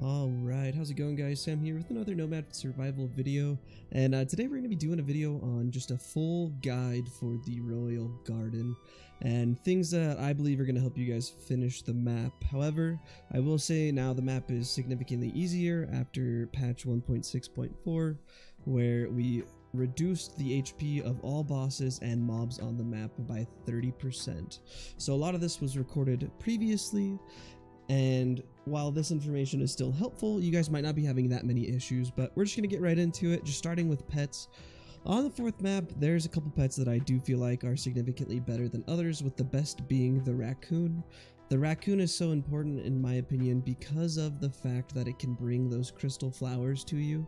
Alright, how's it going guys? Sam here with another Nomad Survival video, and today we're going to be doing a video on just a full guide for the Royal Garden, and things that I believe are going to help you guys finish the map. However, I will say now the map is significantly easier after patch 1.6.4, where we reduced the HP of all bosses and mobs on the map by 30%. So a lot of this was recorded previously, and while this information is still helpful, you guys might not be having that many issues, but we're just going to get right into it, just starting with pets. On the fourth map, there's a couple pets that I do feel like are significantly better than others, with the best being the raccoon. The raccoon is so important in my opinion because of the fact that it can bring those crystal flowers to you.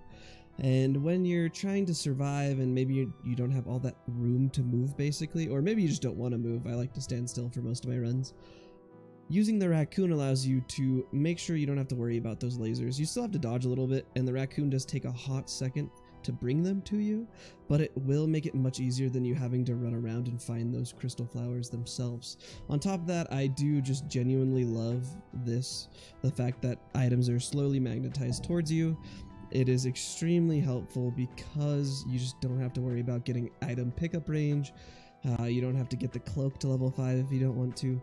And when you're trying to survive and maybe you don't have all that room to move basically, or maybe you just don't want to move, I like to stand still for most of my runs. Using the raccoon allows you to make sure you don't have to worry about those lasers. You still have to dodge a little bit, and the raccoon does take a hot second to bring them to you, but it will make it much easier than you having to run around and find those crystal flowers themselves. On top of that, I do just genuinely love the fact that items are slowly magnetized towards you. It is extremely helpful because you just don't have to worry about getting item pickup range. You don't have to get the cloak to level 5 if you don't want to.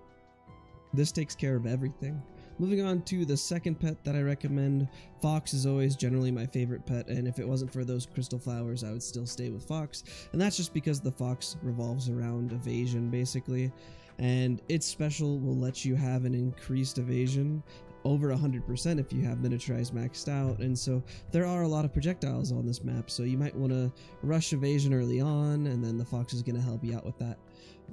This takes care of everything. Moving on to the second pet that I recommend, Fox is always generally my favorite pet, and if it wasn't for those crystal flowers, I would still stay with Fox, and that's just because the Fox revolves around evasion basically, and its special will let you have an increased evasion over 100% if you have miniaturized maxed out, and so there are a lot of projectiles on this map, so you might want to rush evasion early on, and then the Fox is going to help you out with that.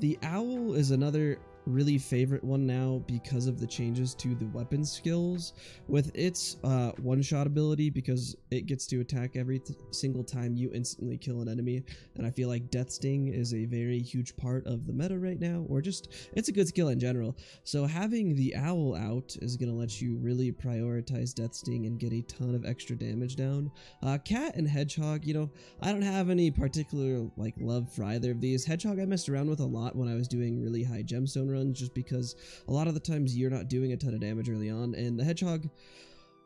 The Owl is another really favorite one now because of the changes to the weapon skills with its one-shot ability, because it gets to attack every single time you instantly kill an enemy, and I feel like Death Sting is a very huge part of the meta right now, or just it's a good skill in general. So having the Owl out is going to let you really prioritize Death Sting and get a ton of extra damage down. Cat and Hedgehog, you know, I don't have any particular like love for either of these. Hedgehog I messed around with a lot when I was doing really high gemstone runs, just because a lot of the times you're not doing a ton of damage early on, and the Hedgehog,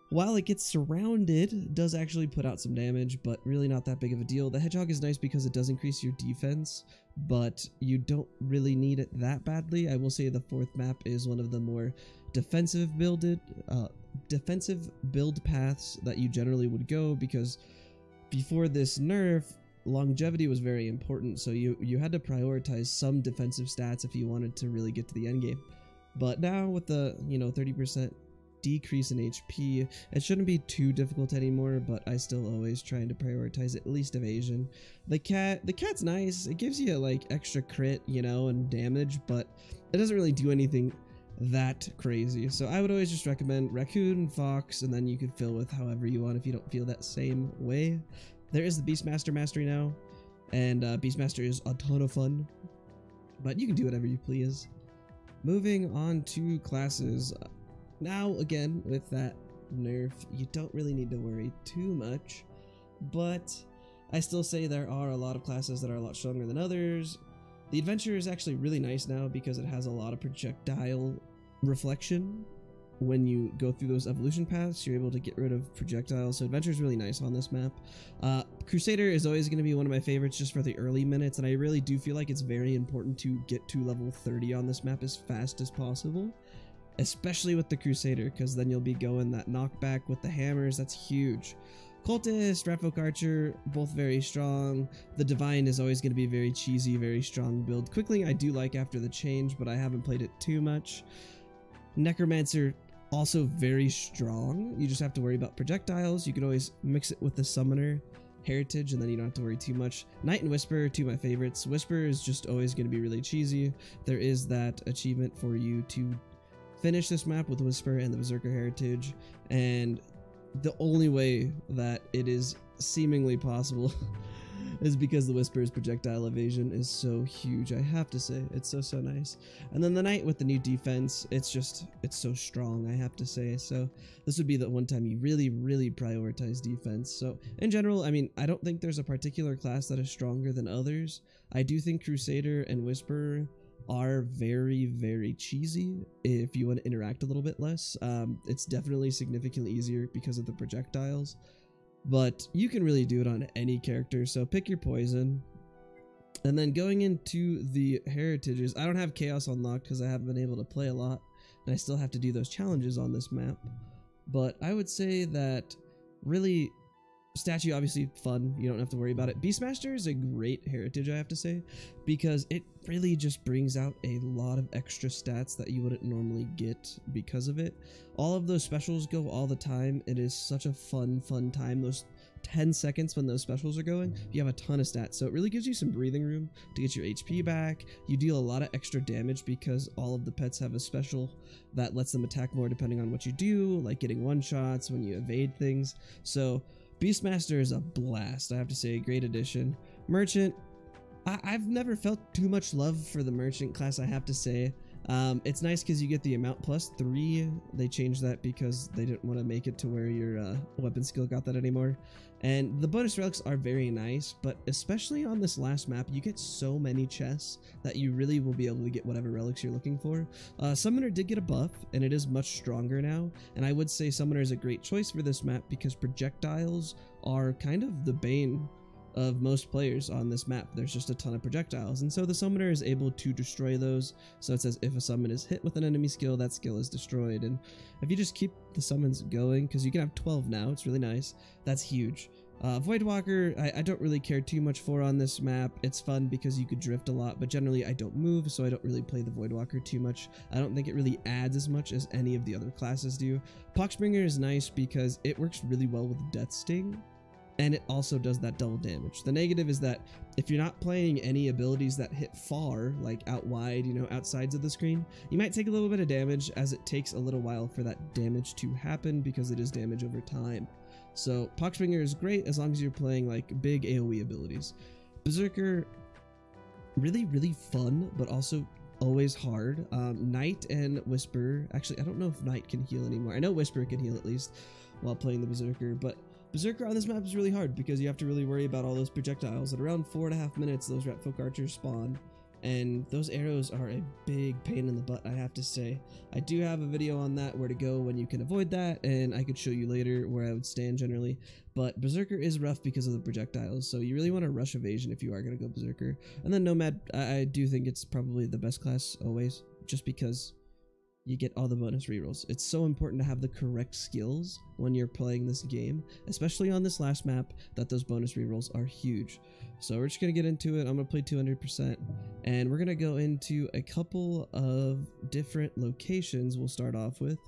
while it gets surrounded, does actually put out some damage, but really not that big of a deal. The Hedgehog is nice because it does increase your defense, but you don't really need it that badly. I will say the fourth map is one of the more defensive build paths that you generally would go, because before this nerf, longevity was very important, so you had to prioritize some defensive stats if you wanted to really get to the end game. But now with the 30% decrease in HP, it shouldn't be too difficult anymore, but I still always trying to prioritize at least evasion. The cat's nice. It gives you like extra crit, and damage, but it doesn't really do anything that crazy. So I would always just recommend Raccoon, Fox, and then you can fill with however you want if you don't feel that same way. There is the Beastmaster Mastery now, and Beastmaster is a ton of fun, but you can do whatever you please. Moving on to classes. Now, again, with that nerf, you don't really need to worry too much, but I still say there are a lot of classes that are a lot stronger than others. The Adventurer is actually really nice now because it has a lot of projectile reflection. When you go through those evolution paths, you're able to get rid of projectiles, so Adventure is really nice on this map. Crusader is always going to be one of my favorites just for the early minutes, and I really do feel like it's very important to get to level 30 on this map as fast as possible, especially with the Crusader, because then you'll be going that knockback with the hammers. That's huge. Cultist, Ratfolk Archer, both very strong. The Divine is always going to be very cheesy, very strong build. Quickling I do like after the change, but I haven't played it too much. Necromancer, also very strong. You just have to worry about projectiles. You can always mix it with the Summoner Heritage, and then you don't have to worry too much. Knight and Whisper, two of my favorites. Whisper is just always going to be really cheesy. There is that achievement for you to finish this map with Whisper and the Berserker Heritage, and the only way that it is seemingly possible is because the Whisper's projectile evasion is so huge. I have to say, it's so nice. And then the Knight with the new defense, it's so strong, I have to say. So this would be the one time you really prioritize defense. So in general, I mean, I don't think there's a particular class that is stronger than others. I do think Crusader and Whisperer are very, very cheesy if you want to interact a little bit less. It's definitely significantly easier because of the projectiles, but you can really do it on any character, so pick your poison. And then going into the heritages, I don't have Chaos unlocked because I haven't been able to play a lot, and I still have to do those challenges on this map. But I would say that really, statue obviously fun, you don't have to worry about it. Beastmaster is a great heritage, I have to say, because it really just brings out a lot of extra stats that you wouldn't normally get because of it. All of those specials go all the time. It is such a fun time. Those 10 seconds when those specials are going, you have a ton of stats, so it really gives you some breathing room to get your HP back. You deal a lot of extra damage because all of the pets have a special that lets them attack more depending on what you do, like getting one-shots when you evade things. So Beastmaster is a blast, I have to say. Great addition. Merchant, I've never felt too much love for the merchant class, I have to say. It's nice because you get the amount +3. They changed that because they didn't want to make it to where your weapon skill got that anymore. And the bonus relics are very nice, but especially on this last map, you get so many chests that you really will be able to get whatever relics you're looking for. Summoner did get a buff, and it is much stronger now, and I would say Summoner is a great choice for this map because projectiles are kind of the bane of most players on this map. There's just a ton of projectiles, and so the summoner is able to destroy those. So it says if a summon is hit with an enemy skill, that skill is destroyed. And if you just keep the summons going, because you can have 12 now, it's really nice, that's huge. Voidwalker, I don't really care too much for on this map. It's fun because you could drift a lot, but generally I don't move, so I don't really play the Voidwalker too much. I don't think it really adds as much as any of the other classes do. Poxbringer is nice because it works really well with Death Sting, and it also does that double damage. The negative is that if you're not playing any abilities that hit far, like out wide, you know, outsides of the screen, you might take a little bit of damage, as it takes a little while for that damage to happen because it is damage over time. So Poxbringer is great as long as you're playing like big AoE abilities. Berserker, really fun, but also always hard. Knight and Whisper, actually I don't know if Knight can heal anymore. I know Whisper can heal at least while playing the Berserker, but Berserker on this map is really hard because you have to really worry about all those projectiles. At around 4.5 minutes, those Ratfolk archers spawn, and those arrows are a big pain in the butt, I have to say. I do have a video on that, where to go when you can avoid that, and I could show you later where I would stand generally. But Berserker is rough because of the projectiles, so you really want to rush evasion if you are going to go Berserker. And then Nomad, I do think it's probably the best class always, just because you get all the bonus rerolls. It's so important to have the correct skills when you're playing this game, especially on this last map, that those bonus rerolls are huge. So we're just going to get into it. I'm going to play 200%, and we're going to go into a couple of different locations we'll start off with,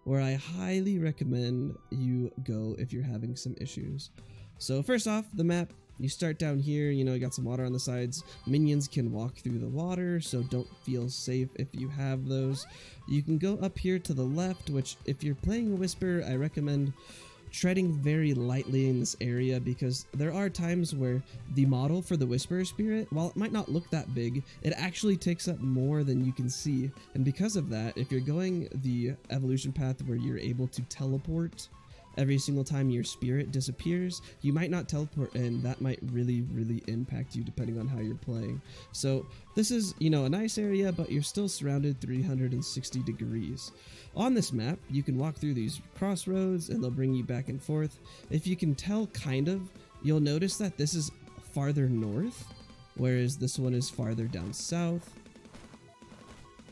where I highly recommend you go if you're having some issues. So first off, the map. You start down here, you know, you got some water on the sides. Minions can walk through the water, so don't feel safe if you have those. You can go up here to the left, which if you're playing a Whisper, I recommend treading very lightly in this area, because there are times where the model for the Whisperer Spirit, while it might not look that big, it actually takes up more than you can see. And because of that, if you're going the evolution path where you're able to teleport every single time your spirit disappears, you might not teleport, and that might really impact you depending on how you're playing. So this is, you know, a nice area, but you're still surrounded 360 degrees. On this map, you can walk through these crossroads and they'll bring you back and forth. If you can tell, kind of, you'll notice that this is farther north, whereas this one is farther down south.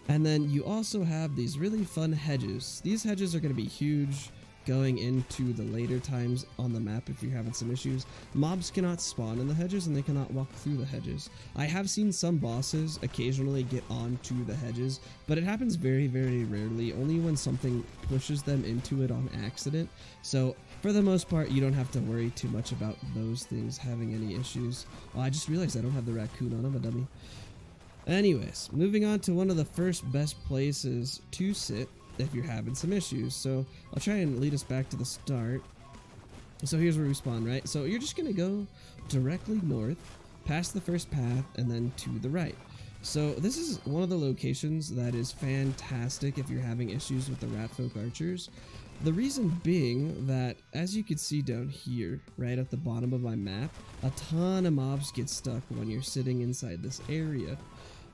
And then you also have these really fun hedges. These hedges are going to be huge going into the later times on the map if you're having some issues. Mobs cannot spawn in the hedges, and they cannot walk through the hedges. I have seen some bosses occasionally get onto the hedges, but it happens very rarely, only when something pushes them into it on accident. So for the most part, you don't have to worry too much about those things having any issues. Oh, I just realized I don't have the raccoon on. I'm a dummy. Anyways, moving on to one of the first best places to sit if you're having some issues. So I'll try and lead us back to the start. So here's where we spawn, right? So you're just gonna go directly north, past the first path, and then to the right. So this is one of the locations that is fantastic if you're having issues with the Ratfolk archers. The reason being that, as you can see down here, right at the bottom of my map, a ton of mobs get stuck when you're sitting inside this area.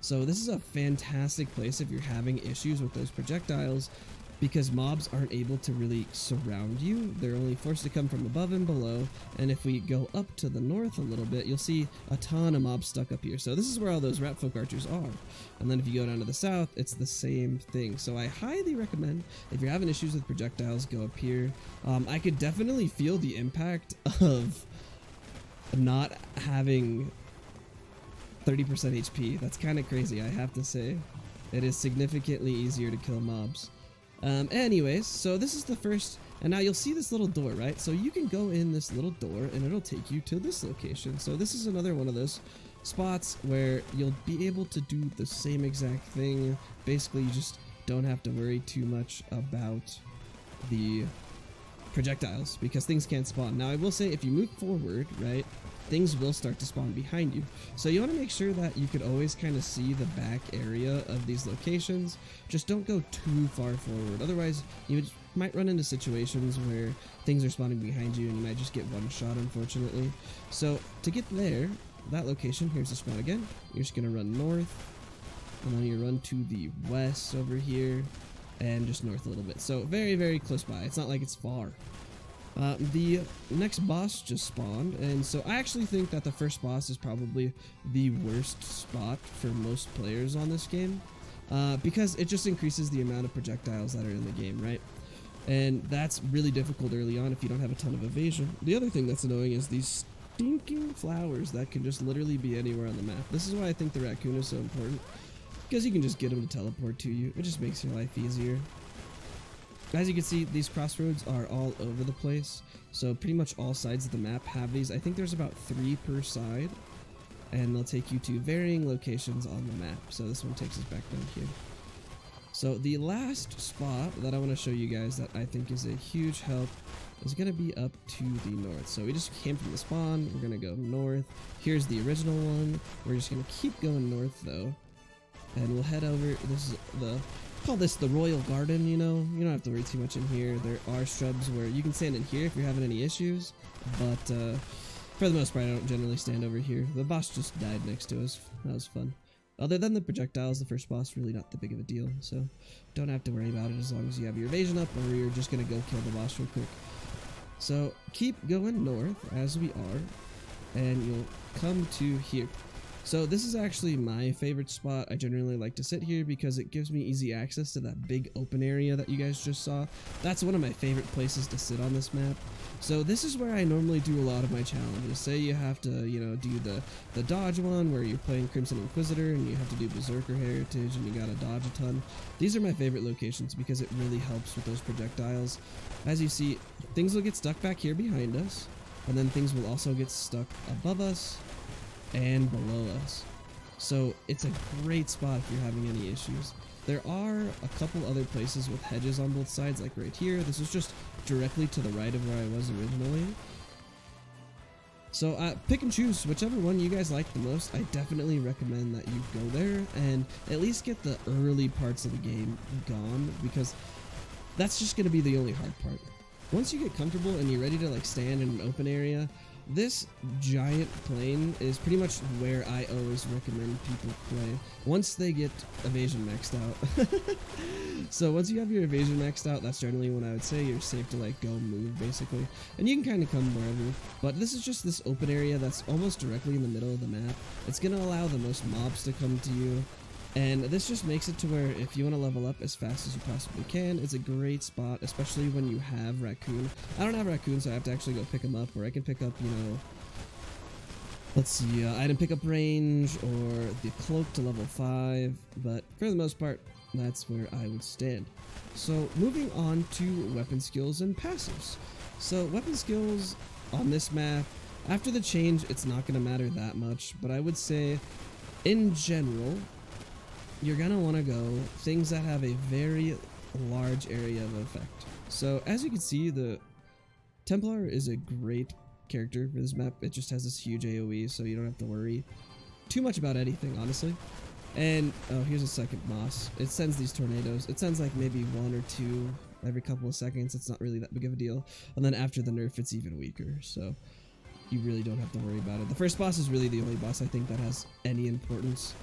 So this is a fantastic place if you're having issues with those projectiles, because mobs aren't able to really surround you. They're only forced to come from above and below, and if we go up to the north a little bit, you'll see a ton of mobs stuck up here. So this is where all those Ratfolk archers are. And then if you go down to the south, it's the same thing. So I highly recommend, if you're having issues with projectiles, go up here. I could definitely feel the impact of not having 30% HP. That's kind of crazy, I have to say. It is significantly easier to kill mobs. Anyways, so this is the first, and now you'll see this little door, right? So you can go in this little door and it'll take you to this location. So this is another one of those spots where you'll be able to do the same exact thing. Basically, you just don't have to worry too much about the projectiles because things can't spawn. Now I will say, if you move forward, right, things will start to spawn behind you. So you want to make sure that you could always kind of see the back area of these locations. Just don't go too far forward. Otherwise, you might run into situations where things are spawning behind you and you might just get one shot, unfortunately. So to get there, that location, here's the spawn again. You're just going to run north, and then you run to the west over here, and just north a little bit. So very, very close by. It's not like it's far. The next boss just spawned, and so I actually think that the first boss is probably the worst spot for most players on this game, because it just increases the amount of projectiles that are in the game, right? And that's really difficult early on if you don't have a ton of evasion. The other thing that's annoying is these stinking flowers that can just literally be anywhere on the map. This is why I think the raccoon is so important, because you can just get them to teleport to you. It just makes your life easier. As you can see, these crossroads are all over the place, so pretty much all sides of the map have these. I think there's about 3 per side, and they'll take you to varying locations on the map. So this one takes us back down here. So the last spot that I want to show you guys that I think is a huge help is going to be up to the north. So we just came from the spawn, we're going to go north. Here's the original one. We're just going to keep going north though, and we'll head over. This is call this the Royal Garden, you know. You don't have to worry too much in here. There are shrubs where you can stand in here if you're having any issues, but for the most part I don't generally stand over here. The boss just died next to us. That was fun. Other than the projectiles, the first boss really not that big of a deal, so don't have to worry about it as long as you have your evasion up, or you're just gonna go kill the boss real quick. So keep going north as we are, and you'll come to here. So this is actually my favorite spot. I generally like to sit here because it gives me easy access to that big open area that you guys just saw. That's one of my favorite places to sit on this map. So this is where I normally do a lot of my challenges. Say you have to, you know, do the dodge one where you're playing Crimson Inquisitor and you have to do Berserker Heritage and you gotta dodge a ton. These are my favorite locations because it really helps with those projectiles. As you see, things will get stuck back here behind us, and then things will also get stuck above us and below us. So it's a great spot if you're having any issues. There are a couple other places with hedges on both sides, like right here. This is just directly to the right of where I was originally. So pick and choose whichever one you guys like the most. I definitely recommend that you go there and at least get the early parts of the game gone, because that's just going to be the only hard part. Once you get comfortable and you're ready to like stand in an open area, this giant plane is pretty much where I always recommend people play once they get evasion maxed out. So once you have your evasion maxed out, that's generally when I would say you're safe to like go move basically, and you can kind of come wherever. But this is just this open area that's almost directly in the middle of the map. It's gonna allow the most mobs to come to you, and this just makes it to where if you want to level up as fast as you possibly can, it's a great spot, especially when you have Raccoon. I don't have Raccoon, so I have to actually go pick him up, or I can pick up, you know, let's see, item pickup range or the cloak to level 5, but for the most part, that's where I would stand. So moving on to weapon skills and passives. So weapon skills on this map, after the change, it's not going to matter that much, but I would say in general, you're gonna want to go things that have a very large area of effect. So as you can see, the Templar is a great character for this map. It just has this huge AoE, so you don't have to worry too much about anything, honestly. And oh, here's a second boss. It sends these tornadoes. It sends like maybe 1 or 2 every couple of seconds. It's not really that big of a deal. And then after the nerf, it's even weaker, so you really don't have to worry about it. The first boss is really the only boss I think that has any importance.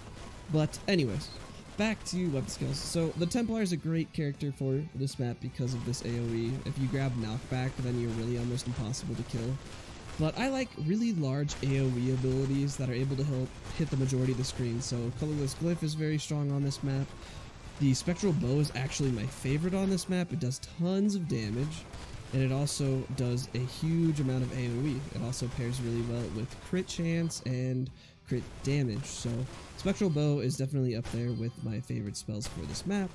But anyways, back to weapon skills. So the Templar is a great character for this map because of this AoE. If you grab knockback, then you're really almost impossible to kill. But I like really large AoE abilities that are able to help hit the majority of the screen. So Colorless Glyph is very strong on this map. The Spectral Bow is actually my favorite on this map. It does tons of damage, and it also does a huge amount of AoE. It also pairs really well with crit chance and crit damage. So Spectral Bow is definitely up there with my favorite spells for this map.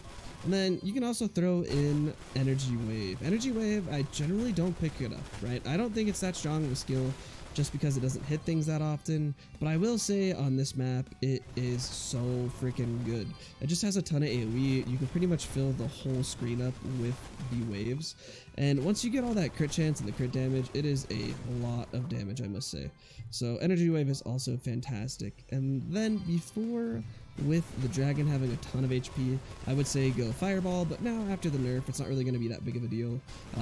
And then you can also throw in Energy Wave. Energy Wave, I generally don't pick it up, right? I don't think it's that strong of a skill just because it doesn't hit things that often, but I will say on this map, it is so freaking good. It just has a ton of AoE. You can pretty much fill the whole screen up with the waves. And once you get all that crit chance and the crit damage, it is a lot of damage, I must say. So Energy Wave is also fantastic. And then before, with the dragon having a ton of HP, I would say go Fireball, but now after the nerf, it's not really going to be that big of a deal.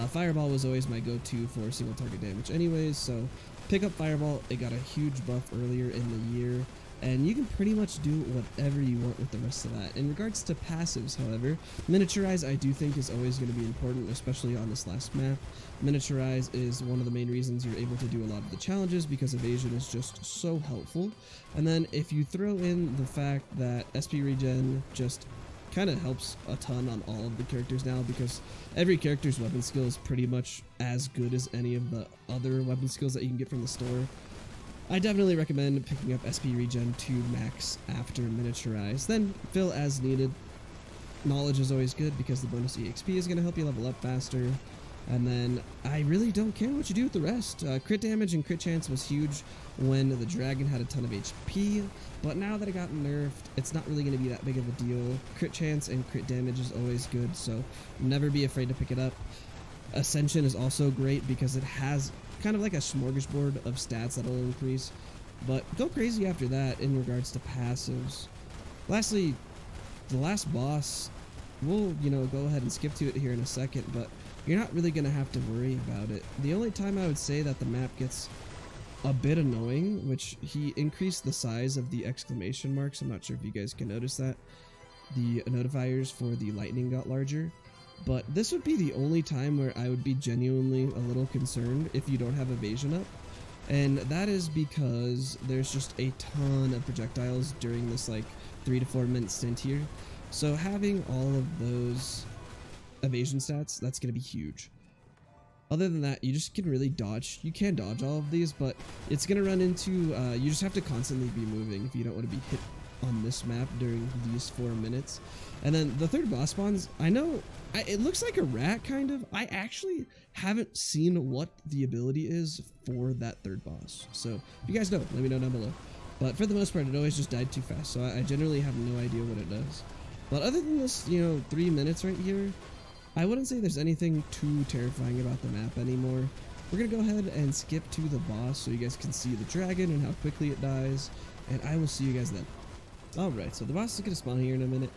Fireball was always my go-to for single target damage anyways, so pick up Fireball. It got a huge buff earlier in the year, and you can pretty much do whatever you want with the rest of that. In regards to passives, however, Miniaturize I do think is always going to be important, especially on this last map. Miniaturize is one of the main reasons you're able to do a lot of the challenges because evasion is just so helpful. And then if you throw in the fact that SP regen just kind of helps a ton on all of the characters now, because every character's weapon skill is pretty much as good as any of the other weapon skills that you can get from the store. I definitely recommend picking up SP regen to max after Miniaturize, then fill as needed. Knowledge is always good because the bonus EXP is going to help you level up faster. And then I really don't care what you do with the rest. Crit damage and crit chance was huge when the dragon had a ton of HP, but now that it got nerfed, it's not really going to be that big of a deal. Crit chance and crit damage is always good, so never be afraid to pick it up. Ascension is also great because it has kind of like a smorgasbord of stats that'll increase, but go crazy after that in regards to passives. Lastly, the last boss, we'll, go ahead and skip to it here in a second, but you're not really going to have to worry about it. The only time I would say that the map gets a bit annoying, which he increased the size of the exclamation marks. I'm not sure if you guys can notice that. The notifiers for the lightning got larger. But this would be the only time where I would be genuinely a little concerned if you don't have evasion up. And that is because there's just a ton of projectiles during this like 3 to 4 minute stint here. So having all of those evasion stats, that's going to be huge. Other than that, you just can really dodge. You can dodge all of these, but it's going to run into, you just have to constantly be moving if you don't want to be hit on this map during these 4 minutes. And then the third boss spawns, I know it looks like a rat kind of. I actually haven't seen what the ability is for that third boss, so if you guys know, let me know down below. But for the most part, it always just died too fast, so I generally have no idea what it does. But other than this, 3 minutes right here, I wouldn't say there's anything too terrifying about the map anymore. We're gonna go ahead and skip to the boss so you guys can see the dragon and how quickly it dies, and I will see you guys then. Alright, so the boss is going to spawn here in a minute.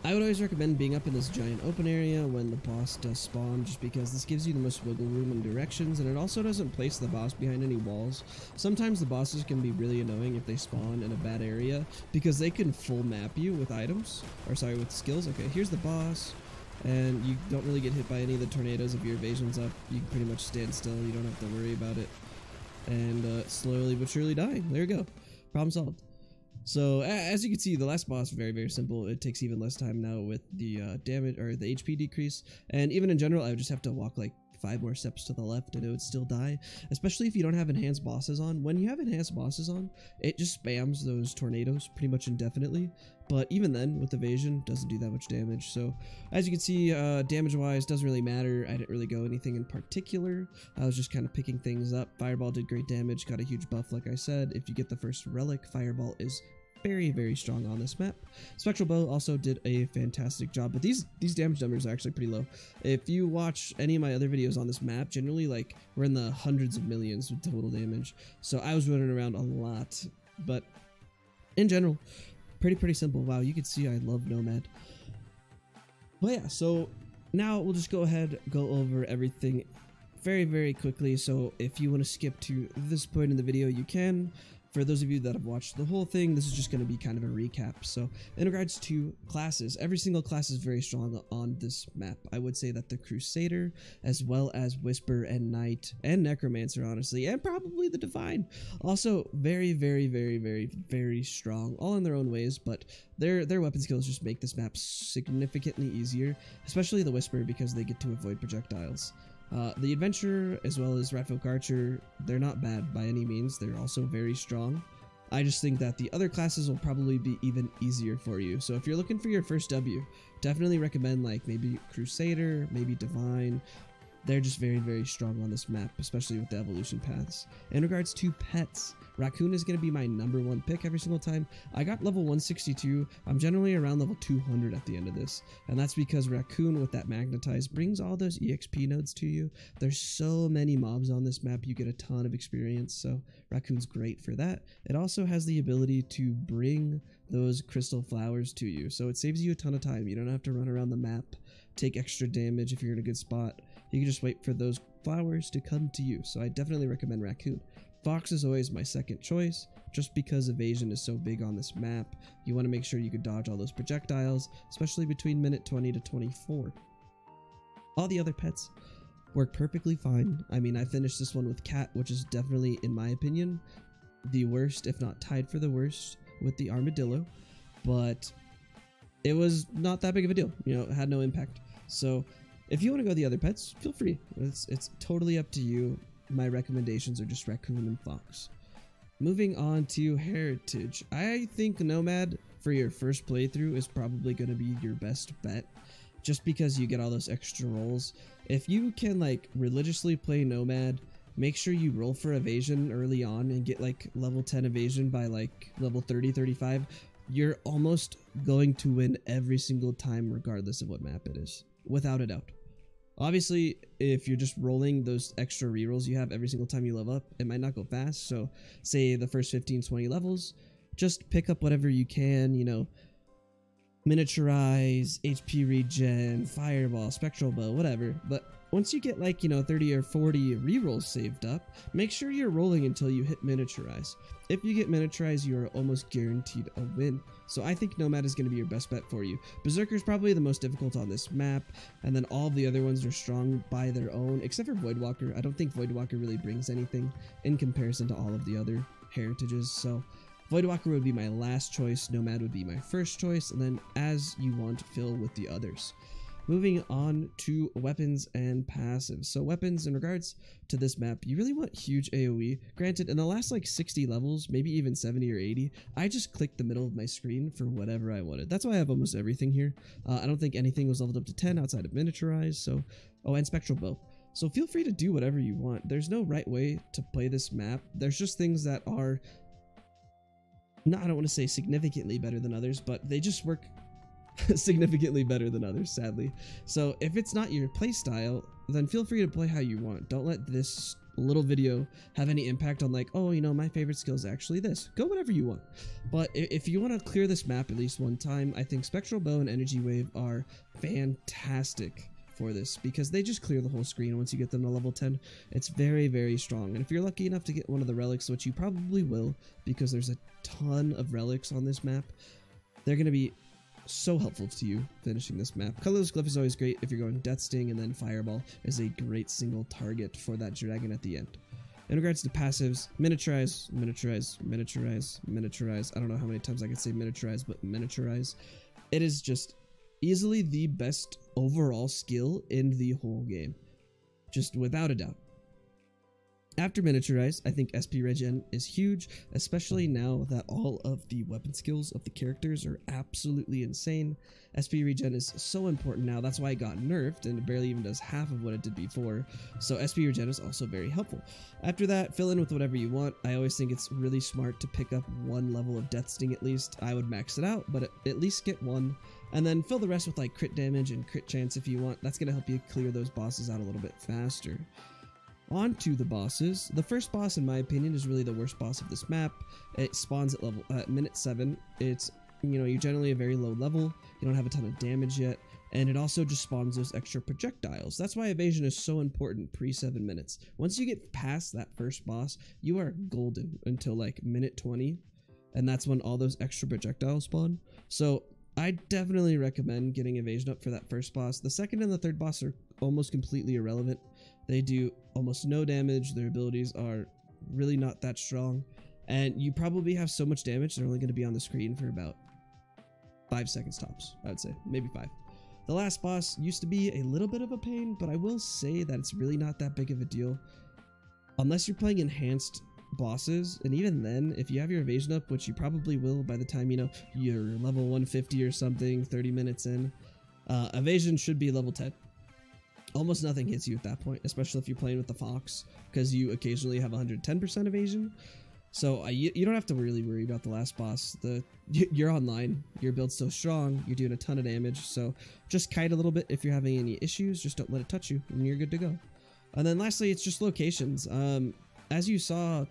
I would always recommend being up in this giant open area when the boss does spawn, just because this gives you the most wiggle room and directions, and it also doesn't place the boss behind any walls. Sometimes the bosses can be really annoying if they spawn in a bad area, because they can full map you with items, or sorry, with skills. Okay, here's the boss, and you don't really get hit by any of the tornadoes if your evasion's up. You can pretty much stand still, you don't have to worry about it, and slowly but surely die. There you go. Problem solved. So as you can see, the last boss, very, very simple. It takes even less time now with the damage or the HP decrease. And even in general, I would just have to walk like 5 more steps to the left and it would still die, especially if you don't have enhanced bosses on. When you have enhanced bosses on, it just spams those tornadoes pretty much indefinitely, but even then with evasion doesn't do that much damage. So as you can see, damage wise doesn't really matter. I didn't really go anything in particular. I was just kind of picking things up. Fireball did great damage, got a huge buff like I said. If you get the first relic, Fireball is very, very strong on this map. Spectral Bow also did a fantastic job, but these damage numbers are actually pretty low. If you watch any of my other videos on this map, generally like we're in the hundreds of millions with total damage. So I was running around a lot, but in general, pretty simple. Wow, you can see I love Nomad. But yeah, so now we'll just go ahead, go over everything very, very quickly. So if you want to skip to this point in the video, you can. for those of you that have watched the whole thing, this is just going to be kind of a recap. So in regards to classes, every single class is very strong on this map. I would say that the Crusader, as well as Whisper and Knight and Necromancer, honestly, and probably the Divine, also very, very, very, very, very strong, all in their own ways, but their weapon skills just make this map significantly easier, especially the Whisper, because they get to avoid projectiles. The Adventurer, as well as Ratfolk Archer, they're not bad by any means. They're also very strong. I just think that the other classes will probably be even easier for you. So if you're looking for your first W, definitely recommend like maybe Crusader, maybe Divine. They're just very, very strong on this map, especially with the evolution paths. In regards to pets, Raccoon is going to be my #1 pick every single time. I got level 162. I'm generally around level 200 at the end of this. And that's because Raccoon with that Magnetize brings all those EXP nodes to you. There's so many mobs on this map, you get a ton of experience. So Raccoon's great for that. It also has the ability to bring those crystal flowers to you. So it saves you a ton of time. You don't have to run around the map, take extra damage if you're in a good spot. You can just wait for those flowers to come to you. So I definitely recommend Raccoon. Fox is always my second choice, just because evasion is so big on this map. You want to make sure you can dodge all those projectiles, especially between minute 20 to 24. All the other pets work perfectly fine. I mean, I finished this one with Cat, which is definitely, in my opinion, the worst, if not tied for the worst, with the Armadillo. But it was not that big of a deal. You know, it had no impact. So if you want to go the other pets, feel free. It's totally up to you. My recommendations are just Raccoon and Fox. Moving on to Heritage. I think Nomad for your first playthrough is probably going to be your best bet, just because you get all those extra rolls. If you can like religiously play Nomad, make sure you roll for evasion early on and get like level 10 evasion by like level 30, 35. You're almost going to win every single time regardless of what map it is, without a doubt. Obviously, if you're just rolling those extra rerolls you have every single time you level up, it might not go fast. So say the first 15, 20 levels, just pick up whatever you can, you know, miniaturize, HP regen, fireball, spectral bow, whatever. But once you get like, you know, 30 or 40 rerolls saved up, make sure you're rolling until you hit miniaturize. If you get miniaturize, you are almost guaranteed a win. So I think Nomad is going to be your best bet for you. Berserker is probably the most difficult on this map, and then all of the other ones are strong by their own, except for Voidwalker. I don't think Voidwalker really brings anything in comparison to all of the other heritages. So Voidwalker would be my last choice, Nomad would be my first choice, and then as you want, fill with the others. Moving on to weapons and passives. So weapons, in regards to this map, you really want huge AoE. Granted, in the last like 60 levels, maybe even 70 or 80, I just clicked the middle of my screen for whatever I wanted. That's why I have almost everything here. I don't think anything was leveled up to 10 outside of miniaturize. So, oh, and spectral bow. So feel free to do whatever you want. There's no right way to play this map. There's just things that are, no, I don't want to say significantly better than others, but they just work significantly better than others, sadly. So if it's not your playstyle, then feel free to play how you want. Don't let this little video have any impact on like, oh, you know, my favorite skill is actually this. Go whatever you want. But if you want to clear this map at least one time, I think Spectral Bow and Energy Wave are fantastic for this, because they just clear the whole screen once you get them to level 10. It's very, very strong. And if you're lucky enough to get one of the relics, which you probably will, because there's a ton of relics on this map, they're going to be so helpful to you finishing this map. Colorless Glyph is always great if you're going Death Sting, and then Fireball is a great single target for that dragon at the end. In regards to passives, miniaturize, miniaturize, miniaturize, miniaturize. I don't know how many times I can say miniaturize, but miniaturize. It is just easily the best overall skill in the whole game, just without a doubt. After miniaturize, I think SP regen is huge, especially now that all of the weapon skills of the characters are absolutely insane. SP regen is so important now. That's why it got nerfed, and it barely even does half of what it did before. So SP regen is also very helpful. After that, fill in with whatever you want. I always think it's really smart to pick up one level of Death Sting at least. I would max it out, but at least get one. And then fill the rest with like crit damage and crit chance if you want. That's going to help you clear those bosses out a little bit faster. On to the bosses. The first boss, in my opinion, is really the worst boss of this map. It spawns at minute 7. It's, you know, you're generally a very low level. You don't have a ton of damage yet. and it also just spawns those extra projectiles. That's why evasion is so important pre 7 minutes. Once you get past that first boss, you are golden until like minute 20, and that's when all those extra projectiles spawn. So I definitely recommend getting evasion up for that first boss. The second and the third boss are almost completely irrelevant. They do almost no damage. Their abilities are really not that strong, and you probably have so much damage they're only going to be on the screen for about 5 seconds tops. I would say maybe 5. The last boss used to be a little bit of a pain, but I will say that it's really not that big of a deal unless you're playing enhanced bosses. And even then, if you have your evasion up, which you probably will by the time you're level 150 or something 30 minutes in, evasion should be level 10. Almost nothing hits you at that point, especially if you're playing with the Fox, because you occasionally have 110% evasion. So you don't have to really worry about the last boss. You're online, your build's so strong, you're doing a ton of damage, so just kite a little bit if you're having any issues. Just don't let it touch you and you're good to go. And then lastly, it's just locations. As you saw,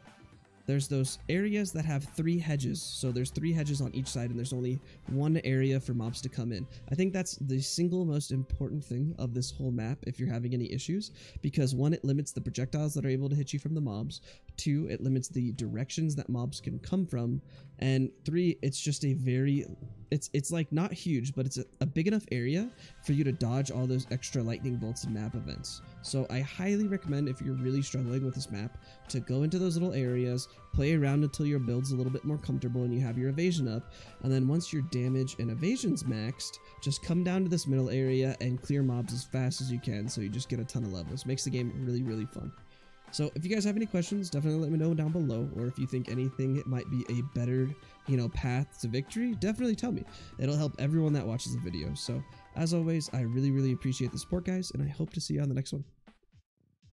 there's those areas that have 3 hedges. So there's 3 hedges on each side, and there's only 1 area for mobs to come in. I think that's the single most important thing of this whole map if you're having any issues, because 1, it limits the projectiles that are able to hit you from the mobs. 2, it limits the directions that mobs can come from. And 3, it's just a it's like not huge, but it's a big enough area for you to dodge all those extra lightning bolts and map events. So I highly recommend, if you're really struggling with this map, to go into those little areas, play around until your build's a little bit more comfortable and you have your evasion up, and then once your damage and evasion's maxed, just come down to this middle area and clear mobs as fast as you can, so you just get a ton of levels. Makes the game really, really fun. So if you guys have any questions, definitely let me know down below, or if you think anything it might be a better, path to victory, definitely tell me. It'll help everyone that watches the video. So as always, I really, really appreciate the support, guys, and I hope to see you on the next one.